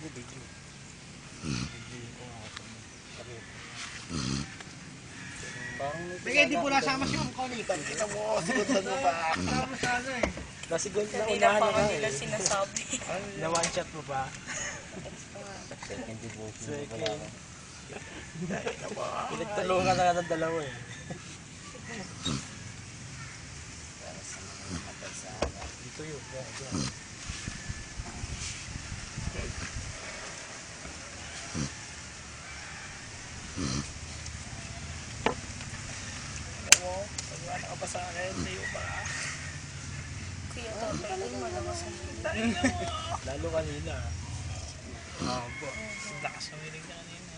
Video. Bigay, di po nasama si Ma'am Connie. Kita mo, siguntan mo pa. Nasama sa ano eh. Nasigol na Kanina unahan pa na nga ka nila eh. sinasabi. Na one shot mo pa. Second devotion mo pala Second. ako. Pinagtulungan na ng dalawa eh. Para sa mga matay sa akin. Dito yun. Yan. Ano mo? Pagwala ka pa sa akin, tayo pa. Kuya tatay ko malakas ang Lalo kanina. Abo. Lakas ng hiling niya kanina.